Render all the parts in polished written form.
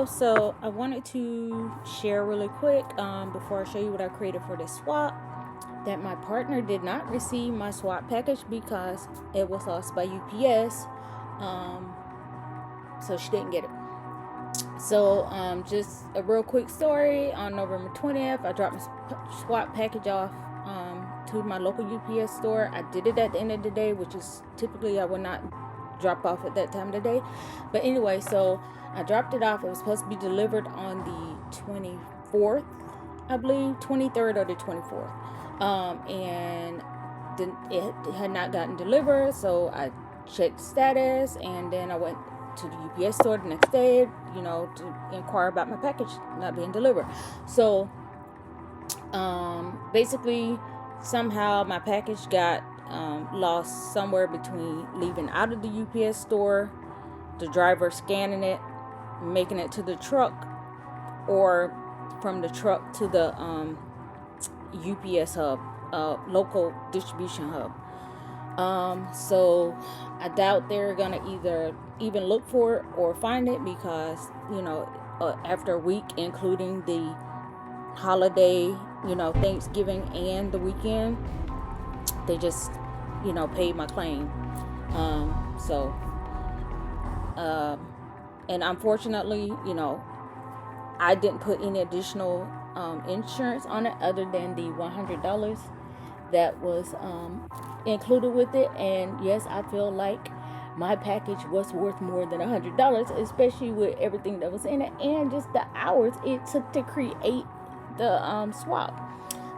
So I wanted to share really quick before I show you what I created for this swap, that my partner did not receive my swap package because it was lost by UPS. So she didn't get it. So just a real quick story. On November 20th, I dropped my swap package off to my local UPS store. I did it at the end of the day, which is typically I would not drop off at that time of the day. But anyway, so I dropped it off. It was supposed to be delivered on the 24th, I believe, 23rd or the 24th. And it had not gotten delivered, so I checked status, and then I went to the UPS store the next day, to inquire about my package not being delivered. So basically, somehow my package got lost somewhere between leaving out of the UPS store, the driver scanning it, making it to the truck, or from the truck to the UPS hub, local distribution hub. So I doubt they're gonna either even look for it or find it, because after a week, including the holiday, Thanksgiving and the weekend, they just paid my claim. And unfortunately, I didn't put any additional insurance on it other than the $100 that was included with it. And yes, I feel like my package was worth more than $100, especially with everything that was in it and just the hours it took to create the swap.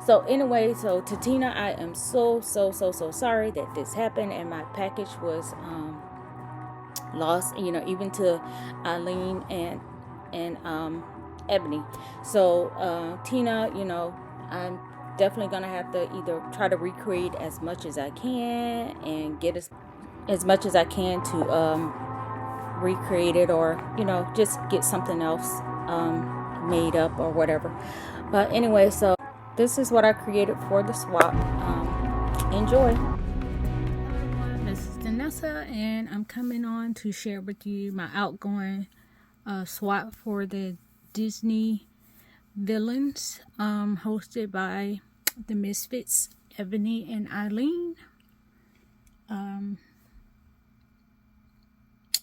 So anyway, so to Tina, I am so sorry that this happened and my package was lost, even to Ilene and Ebony. So Tina, I'm definitely gonna have to either try to recreate as much as I can and get as much as I can to recreate it, or just get something else made up or whatever. But anyway, so this is what I created for the swap. Enjoy. This is Danessa, and I'm coming on to share with you my outgoing swap for the Disney villains, hosted by the Misfits, Ebony and Ilene.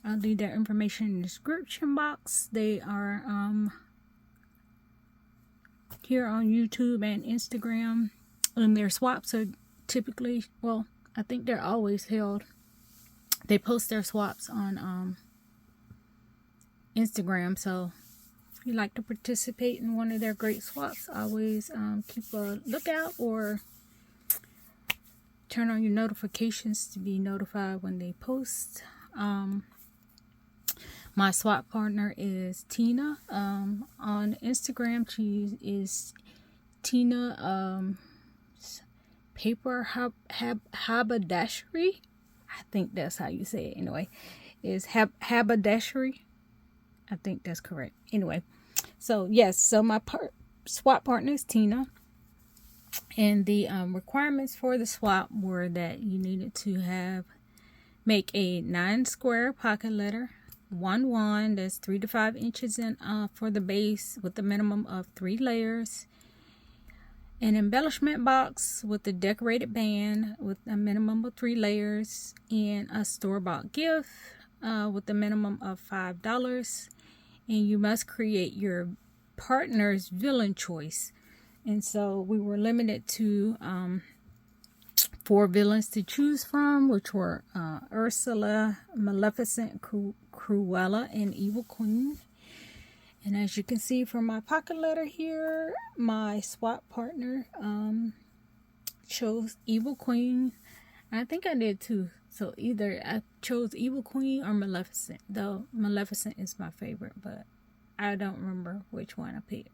I'll leave their information in the description box. They are here on YouTube and Instagram, and their swaps are typically, well, I think they're always held. They post their swaps on Instagram, so if you like to participate in one of their great swaps, always keep a lookout or turn on your notifications to be notified when they post. My swap partner is Tina. On Instagram, she is Tina Paper Haberdashery. I think that's how you say it. Anyway, is Haberdashery. I think that's correct. Anyway, so yes, so my swap partner is Tina, and the requirements for the swap were that you needed to make a 9 square pocket letter, 1 that's 3 to 5 inches in for the base, with a minimum of 3 layers, an embellishment box with a decorated band with a minimum of 3 layers, and a store-bought gift with a minimum of $5. And you must create your partner's villain choice. And so we were limited to 4 villains to choose from, which were Ursula, Maleficent, Cruella, and Evil Queen. And as you can see from my pocket letter here, my swap partner chose Evil Queen. I think I did too. So either I chose Evil Queen or Maleficent, though Maleficent is my favorite, but I don't remember which one I picked.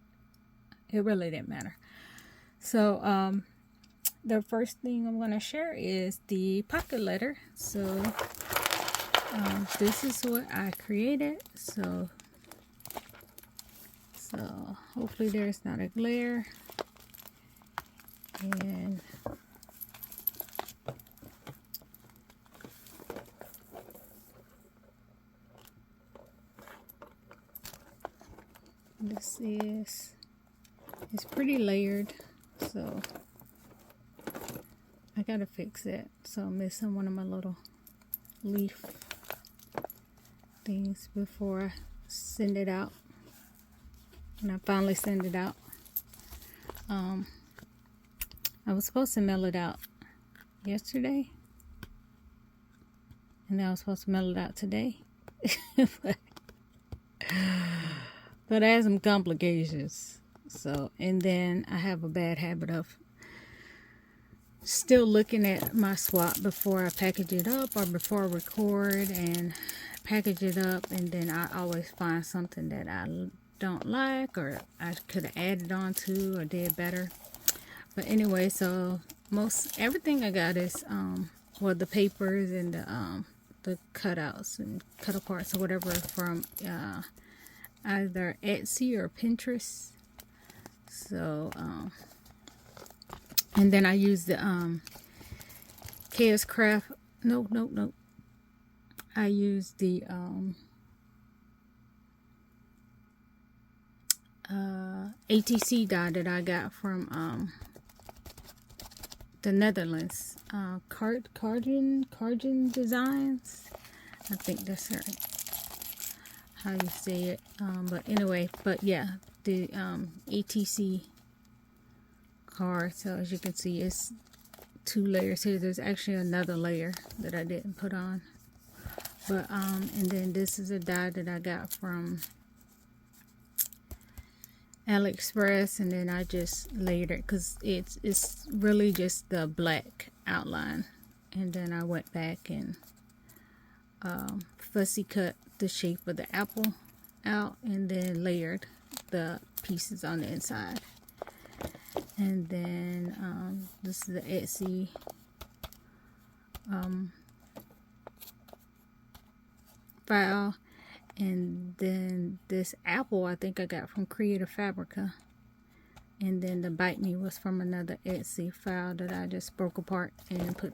It really didn't matter. So the first thing I'm going to share is the pocket letter. So this is what I created. So hopefully there's not a glare. And it's pretty layered, so I gotta fix it. So I'm missing one of my little leaf things before I send it out. And I finally send it out. I was supposed to mail it out yesterday, and then I was supposed to mail it out today. But I had some complications. So, and then I have a bad habit of still looking at my swap before I package it up, or before I record and package it up, and then I always find something that I don't like, or I could have added on to or did better. But anyway, so everything I got is well, the papers and the cutouts and cut aparts or whatever from either Etsy or Pinterest. So and then I use the Chaos Craft. No. I use the ATC dye that I got from the Netherlands. Cargen Designs. I think that's how you say it. But anyway, yeah, the ATC card. So as you can see, it's 2 layers here. There's actually another layer that I didn't put on. But and then this is a dye that I got from AliExpress, and then I just layered it because it's really just the black outline, and then I went back and fussy cut the shape of the apple out, and then layered the pieces on the inside. And then this is the Etsy file. And then this apple I think I got from Creative Fabrica. And then the Bite Me was from another Etsy file that I just broke apart and put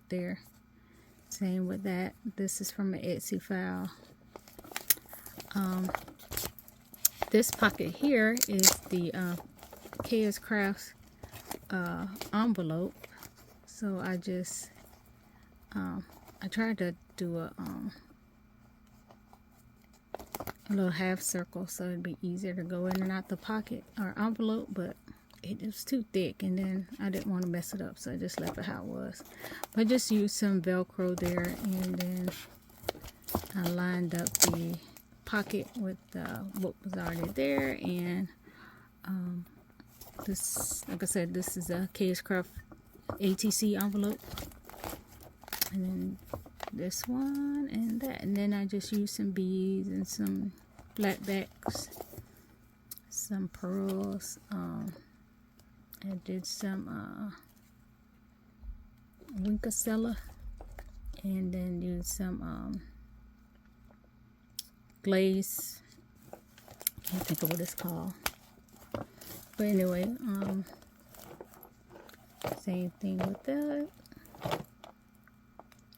there. Same with that. This is from an Etsy file. This pocket here is the Chaos Crafts envelope. So I just I tried to do a little half circle so it'd be easier to go in and out the pocket or envelope, but it was too thick, and then I didn't want to mess it up, so I just left it how it was. But I just used some Velcro there, and then I lined up the pocket with what was already there. And this, like I said, this is a Chaos Craft ATC envelope, and then this one and that, and then I just used some beads and some black backs, some pearls. I did some Winkacella, and then used some glaze. Can't think of what it's called, but anyway, same thing with that.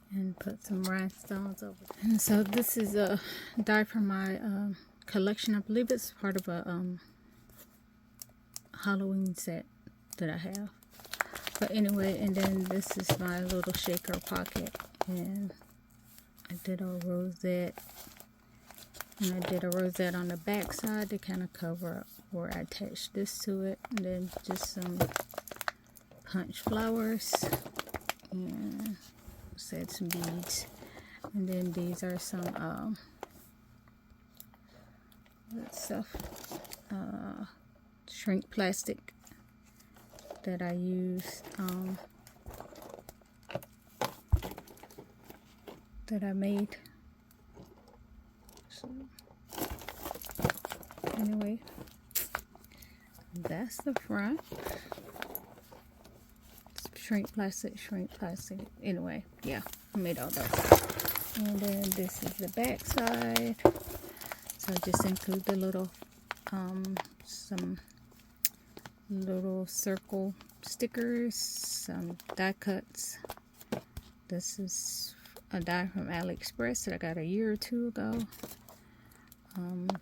And put some rhinestones over it. And so this is a dye from my collection. I believe it's part of a Halloween set that I have. But anyway, and then this is my little shaker pocket, and I did a rosette, and I did a rosette on the back side to kind of cover up where I attached this to it, and then just some punch flowers, and said some beads. And then these are some shrink plastic that I used, that I made. So anyway, that's the front. Shrink plastic. Anyway, yeah, I made all those. And then this is the back side. So just include the little some little circle stickers, some die cuts. This is a die from AliExpress that I got a year or two ago.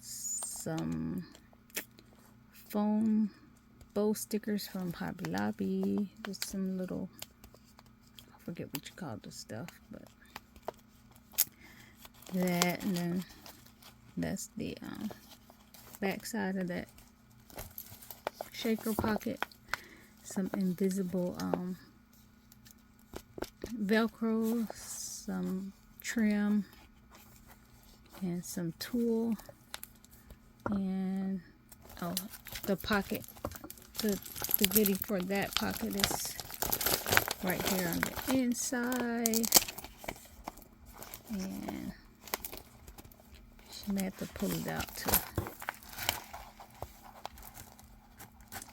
Some foam bow stickers from Hobby Lobby. Just some little, I forget what you call this stuff, but that, and then that's the back side of that shaker pocket. Some invisible Velcro, some trim, and some tulle, and the pocket, the goodie for that pocket is right here on the inside, and she may have to pull it out to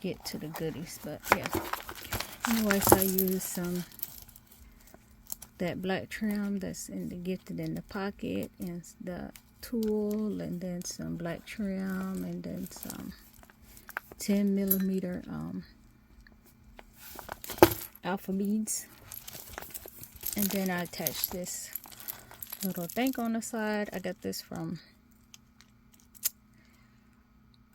get to the goodies, but yeah. Anyways, I use some that black trim that's gifted in the pocket, and the tulle, and then some black trim, and then some 10 millimeter alpha beads, and then I attach this little thing on the side. I got this from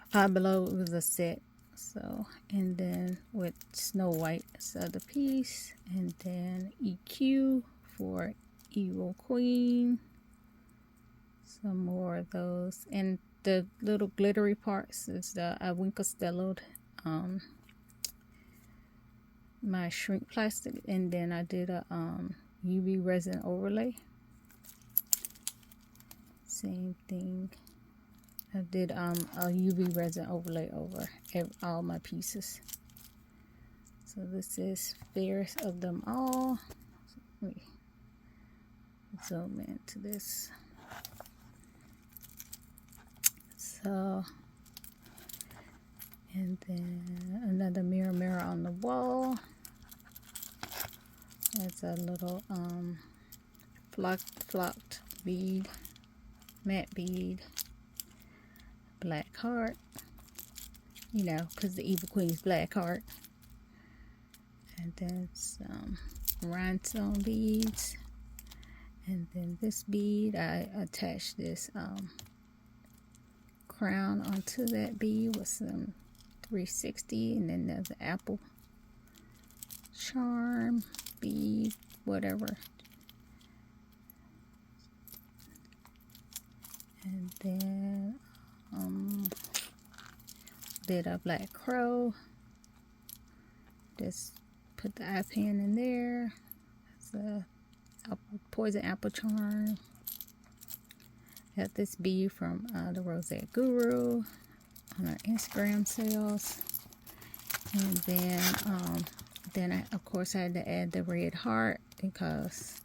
Five Below. It was a set. So, and then with Snow White as the other piece, and then EQ for Evil Queen, some more of those, and the little glittery parts is the I Winkelstello'd my shrink plastic, and then I did a UV resin overlay. Same thing. I did a UV resin overlay over all my pieces. So this is fairest of them all. Let me zoom into this. So, and then another mirror on the wall. That's a little flocked bead, matte bead, black heart, you know, because the Evil Queen's black heart. And then some rhinestone beads. And then this bead, I attached this crown onto that bead with some 360, and then there's the apple charm bead, whatever. And then did a black crow. Just put the eye pin in there. It's a poison apple charm. Got this bead from the Rosette Guru on our Instagram sales. And then I, of course, I had to add the red heart because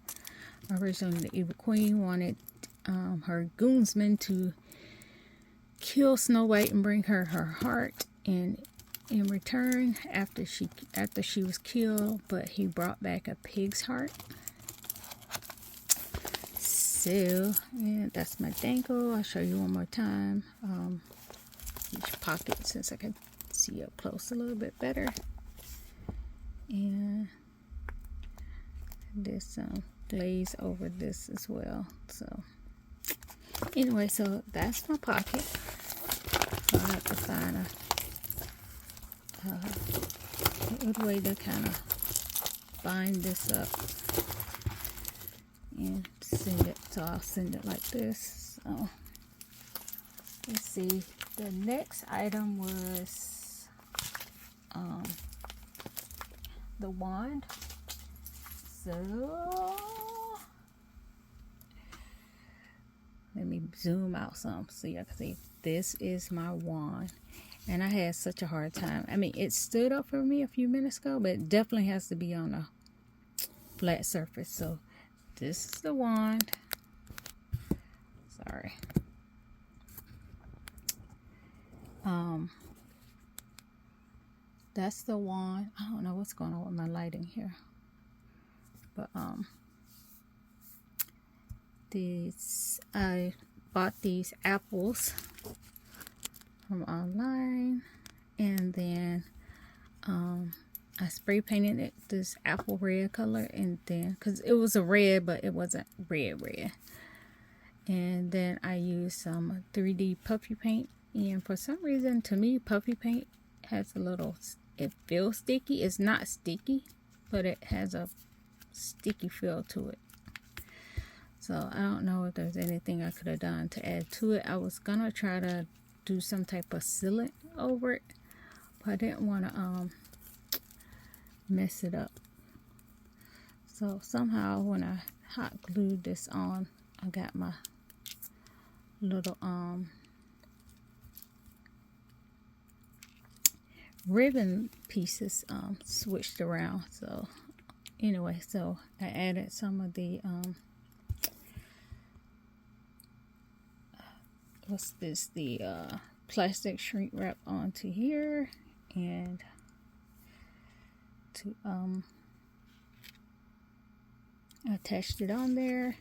originally the Evil Queen wanted her goonsman to kill Snow White and bring her heart in return after she was killed, but he brought back a pig's heart. So, yeah, that's my dangle. I'll show you one more time. Each pocket, since I can see up close a little bit better. And this glaze over this as well. So, anyway, so that's my pocket. So I have to find a good way to kind of bind this up and send it. So I'll send it like this. So let's see. The next item was the wand. So let me zoom out some so you can see. This is my wand, and I had such a hard time. I mean, it stood up for me a few minutes ago, but it definitely has to be on a flat surface. So this is the wand. Sorry. That's the wand. I don't know what's going on with my lighting here, but I bought these apples from online, and then I spray painted it this apple red color, and then because it was a red but it wasn't red, and then I used some 3D puffy paint And for some reason, to me, puffy paint has a little, it feels sticky. It's not sticky, but it has a sticky feel to it. So I don't know if there's anything I could have done to add to it. I was gonna try to do some type of sealant over it, but I didn't want to mess it up. So somehow when I hot glued this on, I got my little ribbon pieces switched around. So anyway, so I added some of the what's this, the plastic shrink wrap onto here, and to attached it on there.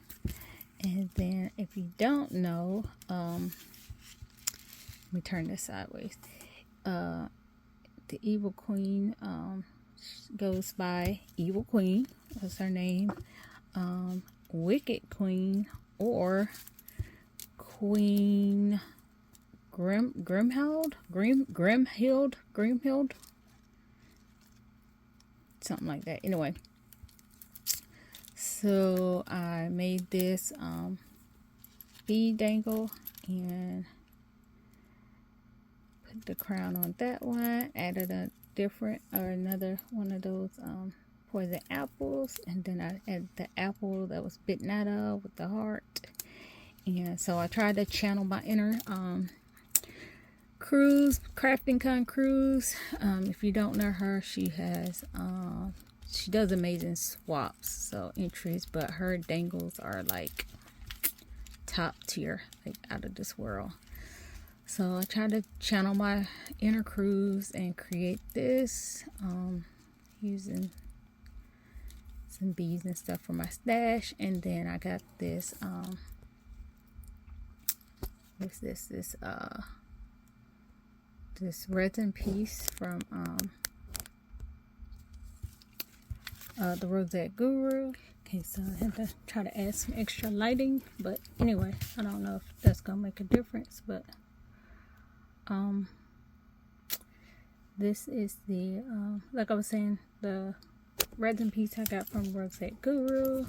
And then if you don't know, let me turn this sideways. The Evil Queen goes by Evil Queen, that's her name. Wicked Queen, or Queen Grimhild, something like that. Anyway, so I made this bead dangle and put the crown on that one. Added a different, or another one of those poison apples, and then I added the apple that was bitten out of with the heart. And so I tried to channel my inner Crafting Con Cruz. If you don't know her, she has she does amazing swaps, so entries, but her dangles are like top tier, like out of this world. So I tried to channel my inner Cruz and create this using some beads and stuff for my stash. And then I got this what's this resin piece from the Rosette Guru. Okay, so I had to try to add some extra lighting, but anyway, I don't know if that's gonna make a difference. But this is the like I was saying, the resin piece I got from Rosette Guru.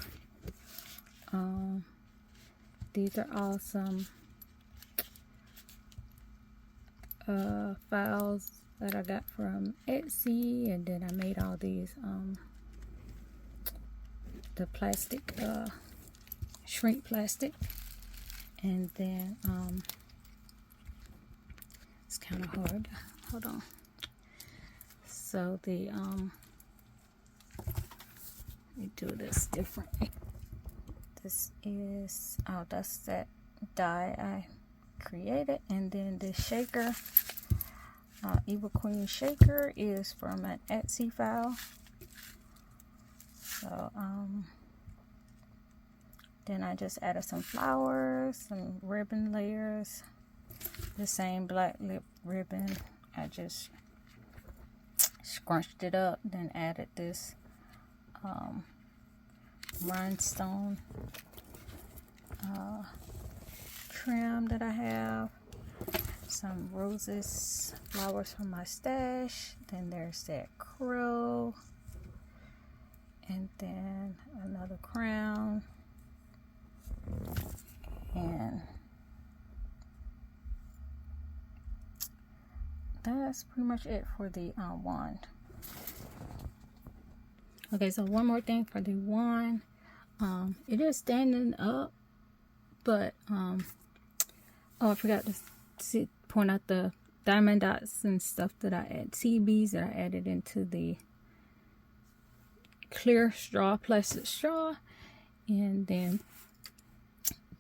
These are awesome files that I got from Etsy, and then I made all these the plastic shrink plastic, and then it's kind of hard, hold on. So the let me do this differently. This is, oh, that's that die I created. And then this shaker, Evil Queen shaker, is from an Etsy file. So then I just added some flowers, some ribbon layers, the same black lip ribbon. I just scrunched it up, then added this rhinestone trim that I have, some roses, flowers from my stash, then there's that crow, and then another crown, and that's pretty much it for the wand. Okay, so one more thing for the wand. It is standing up, but oh, I forgot to point out the diamond dots and stuff that I add, seed beads that I added into the clear straw, plastic straw. And then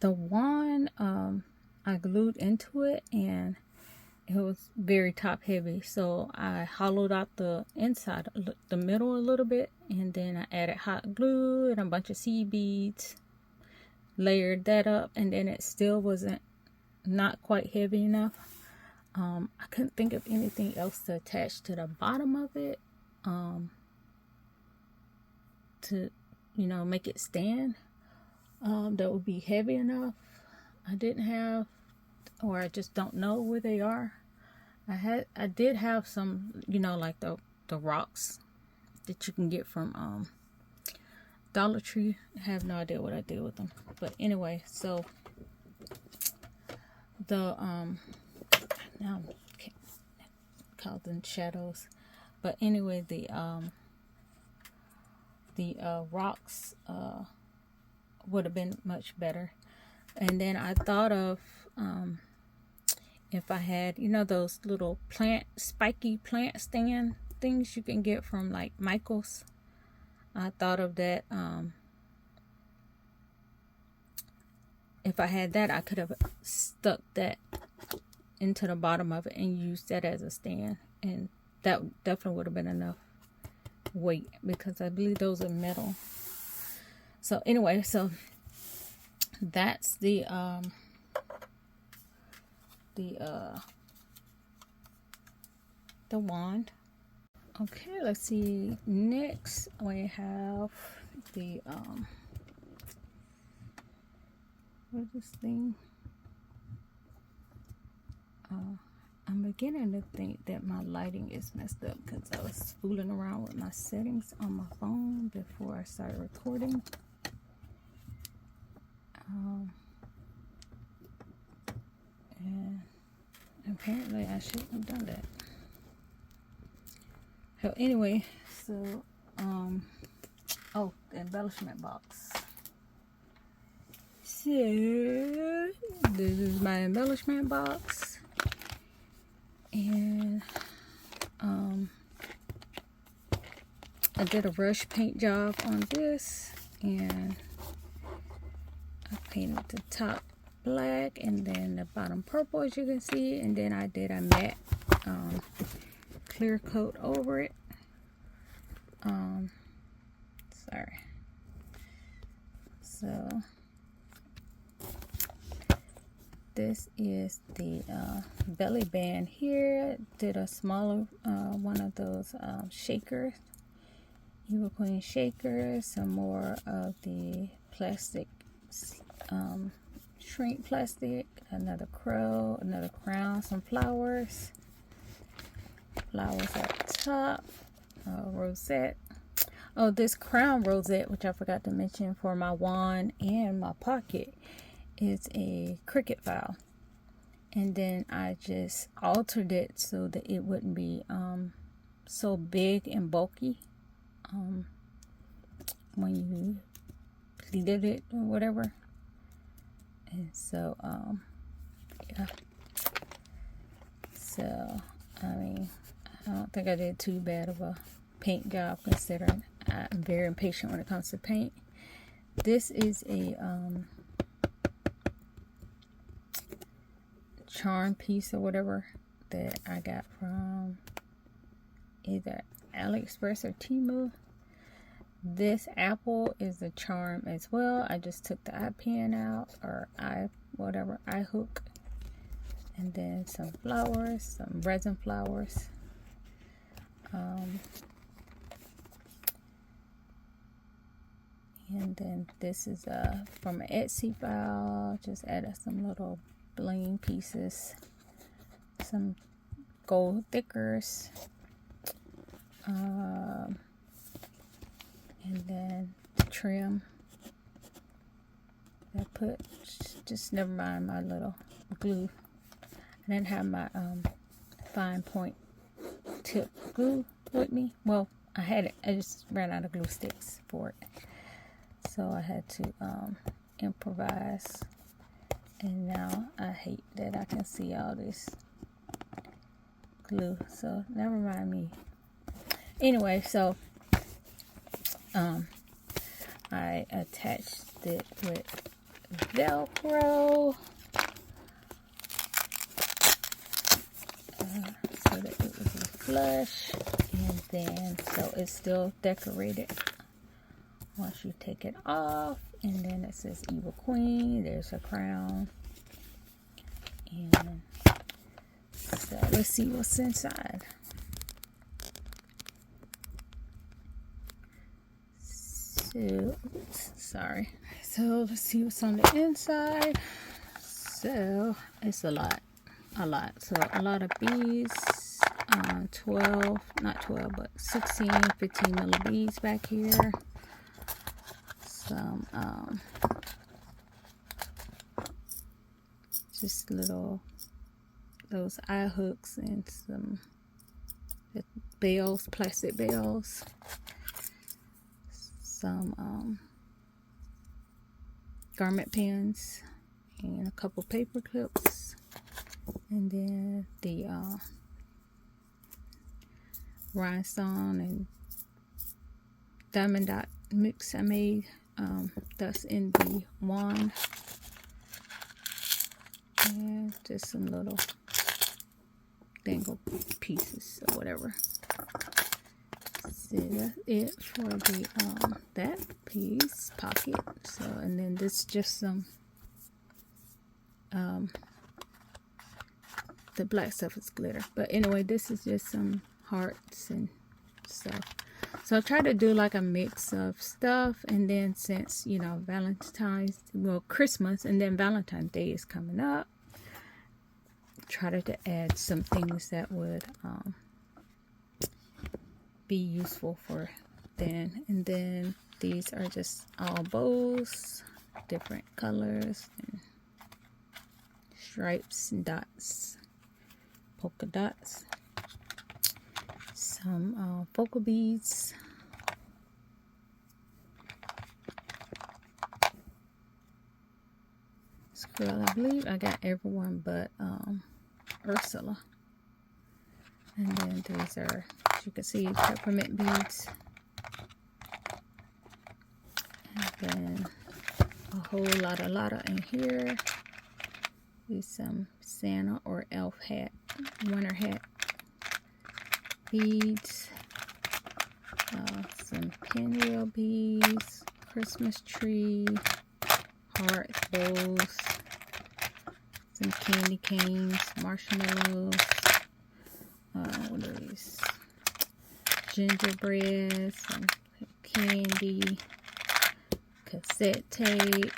the wand, I glued into it, and it was very top heavy, so I hollowed out the inside, the middle a little bit, and then I added hot glue and a bunch of seed beads, layered that up, and then it still wasn't not quite heavy enough. I couldn't think of anything else to attach to the bottom of it to, you know, make it stand that would be heavy enough. I didn't have or I just don't know where they are. I did have some, you know, like the rocks that you can get from Dollar Tree. I have no idea what I did with them. But anyway, so the now I'm causing shadows. But anyway, the rocks would have been much better. And then I thought of if I had, you know, those little spiky plant stand things you can get from like Michael's. I thought of that. If I had that, I could have stuck that into the bottom of it and used that as a stand, and that definitely would have been enough weight, because I believe those are metal. So anyway, so that's the wand. Okay, let's see. Next we have the what is this thing? I'm beginning to think that my lighting is messed up because I was fooling around with my settings on my phone before I started recording. And apparently I shouldn't have done that. So anyway, so oh, the embellishment box. So this is my embellishment box, and I did a rush paint job on this, and I painted the top black and then the bottom purple, as you can see, and then I did a matte clear coat over it. Sorry. So this is the belly band here. Did a smaller one of those shakers, Evil Queen shakers, some more of the plastic, shrink plastic, another crow, another crown, some flowers at the top, rosette. Oh, this crown rosette, which I forgot to mention, for my wand and my pocket, is a Cricut file. And then I just altered it so that it wouldn't be so big and bulky when you pleated it or whatever. And so yeah, so I mean, I don't think I did too bad of a paint job, considering I'm very impatient when it comes to paint. This is a charm piece or whatever that I got from either AliExpress or Temu. This apple is a charm as well. I just took the eye pin out, or eye hook, and then some flowers, some resin flowers. And then this is from an Etsy file. Just added some little bling pieces, some gold thickers, and then trim. I put, just never mind my little glue. I didn't have my fine point tip glue with me. Well, I had it. I just ran out of glue sticks for it, so I had to improvise. And now I hate that I can see all this glue, so never mind me. Anyway, so I attached it with Velcro so that it would be flush, and then so it's still decorated once you take it off. And then it says Evil Queen. There's her crown. And so let's see what's inside. So, oops, sorry. So let's see what's on the inside. So it's a lot. So a lot of beads, 12, not 12, but 16, 15 milli beads back here. Some, just little, those eye hooks and some bells, plastic bells. Some, garment pins and a couple paper clips. And then the rhinestone and diamond dot mix I made, that's in the wand, and just some little dangle pieces or whatever. So that's it for the that piece pocket. So, and then this just some the black stuff is glitter, but anyway, this is just some hearts and stuff. So I try to do like a mix of stuff, and then since, you know, Christmas and then Valentine's Day is coming up, try to add some things that would be useful for then. And then these are just all bows, different colors and stripes and dots, polka dots, some focal beads, squirrel. I believe I got everyone but Ursula. And then these are, as you can see, peppermint beads, and then a whole lot in here. These some Santa or elf hat, winter hat beads, some pinwheel beads, Christmas tree, hearts, bows, some candy canes, marshmallows, what are these? Gingerbread, some candy, cassette tape,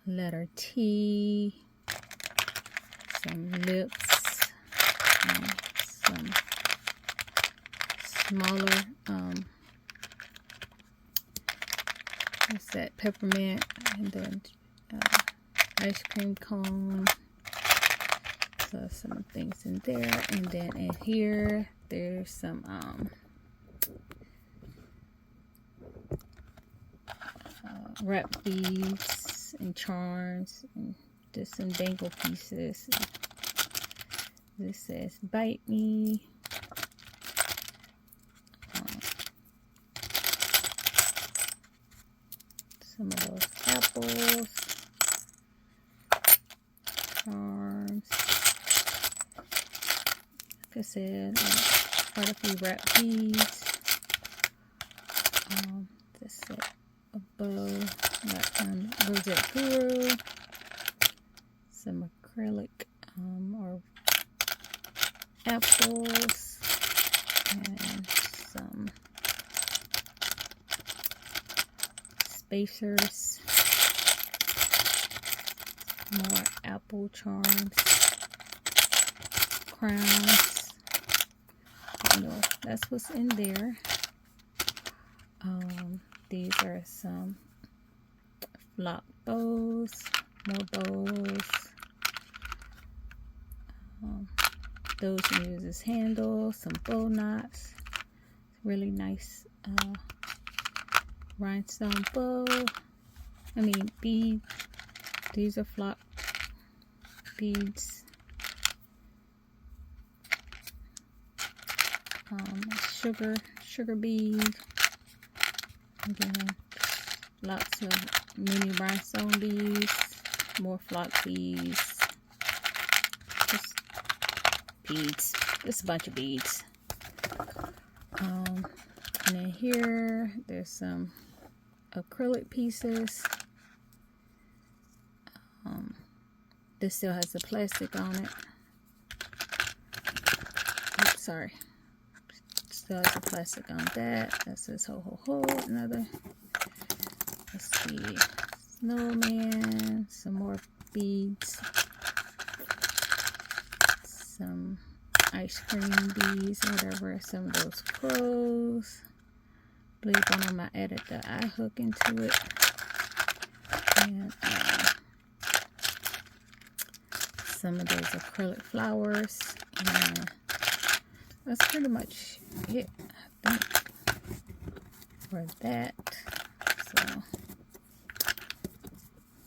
letter T, some lips, some smaller, what's that, peppermint, and then ice cream cone. So some things in there, and then in here there's some wrap beads and charms, and just some dangle pieces. This says bite me. Some of those apples, charms. Like I said, quite a few wrap beads. This set a bow, got some rosette guru, some acrylic or apples, and some spacers, more apple charms, crowns. You know, that's what's in there. These are some flock bows, more bows. Those you use as handles, some bow knots. Really nice rhinestone bow. Bead. These are flock beads. Sugar bead. Again, lots of mini rhinestone beads, more flock beads, just beads, just a bunch of beads. And then here, there's some acrylic pieces. This still has the plastic on it. Oops, sorry. Still has the plastic on that. That says ho ho ho. Another. Let's see. snowman, some more beads, some ice cream beads, whatever, some of those crows. I believe one of them I added the eye hook into it. And some of those acrylic flowers. And that's pretty much it, I think, for that. So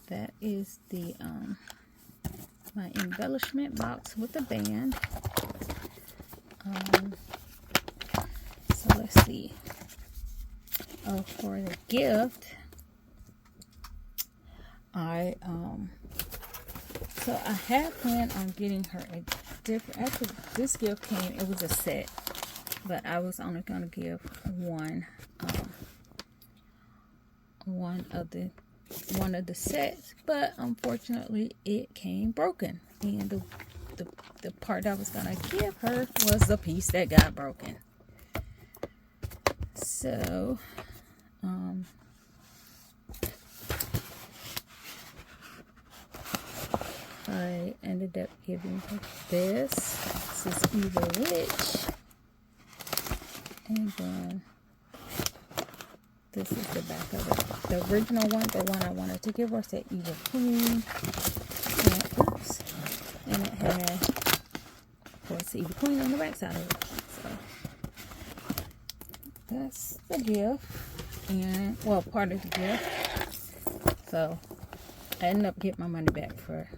that is the my embellishment box with the band. So let's see. Oh, for the gift, so I had planned on getting her a different. After this gift came, it was a set, but I was only gonna give one of the sets. But unfortunately, it came broken, and the part I was gonna give her was the piece that got broken. So I ended up giving her this. This is Evil Witch. And then this is the back of it. The original one, the one I wanted to give her, said Evil Queen. And, oops. And it had, of course, Evil Queen on the back side of it. So that's the gift. And, well, part of the gift. So I ended up getting my money back for,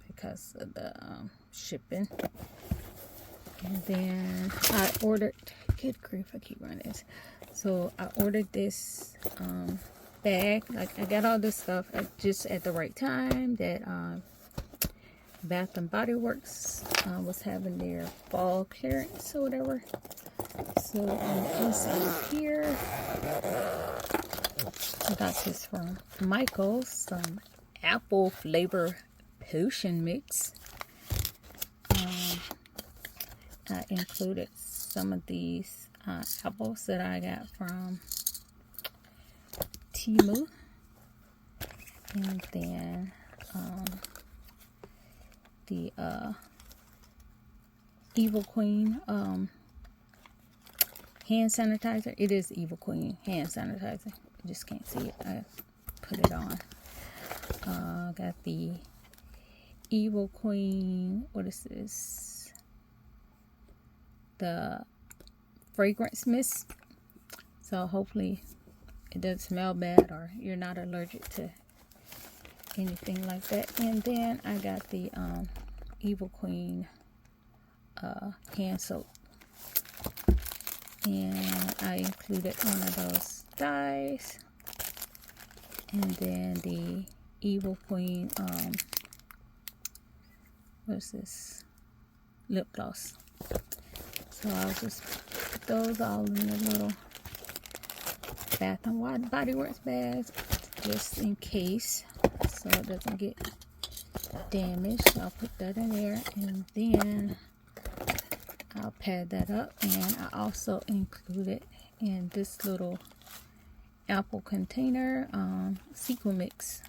because of the shipping. And then I ordered, good grief, I keep running this. So I ordered this bag. Like, I got all this stuff just at the right time that Bath and Body Works was having their fall clearance or whatever. So on the inside here, I got this from Michael's, some apple flavor potion mix. I included some of these apples that I got from Temu, and then the Evil Queen hand sanitizer. It is Evil Queen hand sanitizer. You just can't see it. I put it on. Got the Evil Queen. What is this? The fragrance mist. So hopefully it doesn't smell bad, or you're not allergic to anything like that. And then I got the Evil Queen hand soap. And I included one of those dyes. And then the Evil Queen, what's this? Lip gloss. So I'll just put those all in the little Bath and Body Works bags, just in case, so it doesn't get damaged. So I'll put that in there, and then I'll pad that up. And I also included in this little apple container sequin mix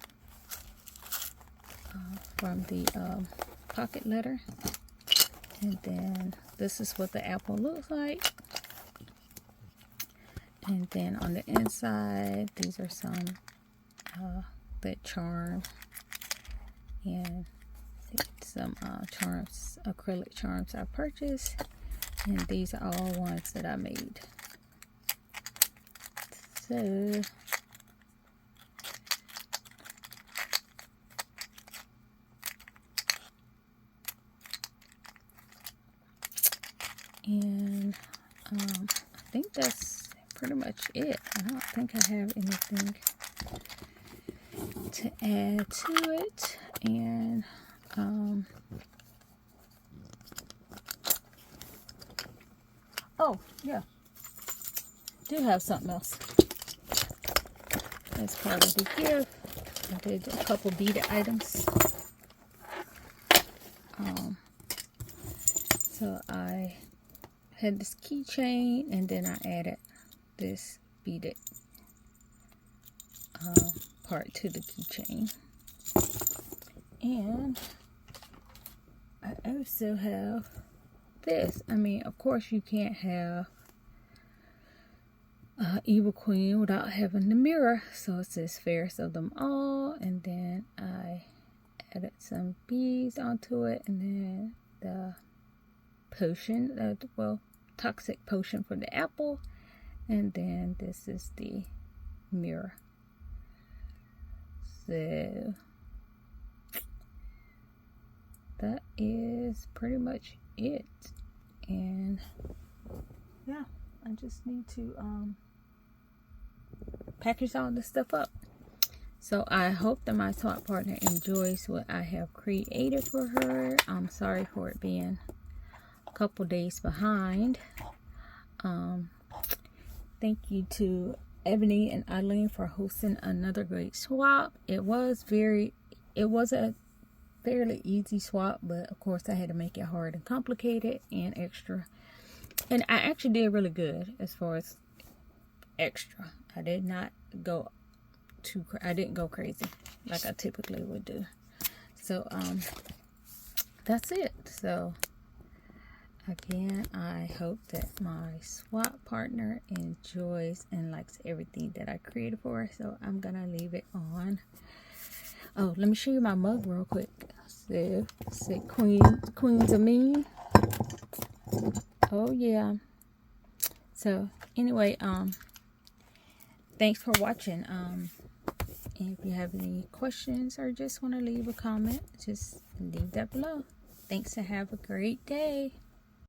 from the pocket letter. And then this is what the apple looks like. And then on the inside, these are some that charm, and some charms, acrylic charms I purchased. And these are all ones that I made. So and I think that's pretty much it. I don't think I have anything to add to it. And oh yeah, do have something else as part of the gift. I did a couple beaded items. So I had this keychain, and then I added this beaded part to the keychain. And I also have this. I mean, of course you can't have Evil Queen without having the mirror. So it says fairest of them all. And then I added some beads onto it. And then the potion, toxic potion for the apple. And then this is the mirror. So that is pretty much it. And yeah, I just need to package all this stuff up. So I hope that my swap partner enjoys what I have created for her. I'm sorry for it being a couple days behind. Thank you to Ebony and Ilene for hosting another great swap. It was a fairly easy swap, but of course I had to make it hard and complicated and extra. And I actually did really good as far as extra. I didn't go crazy like I typically would do. So that's it. So again, I hope that my swap partner enjoys and likes everything that I created for her. So I'm gonna leave it on. Oh, let me show you my mug real quick. So, Queens of Me. Oh yeah. So anyway, thanks for watching. If you have any questions or just want to leave a comment, just leave that below. Thanks and have a great day.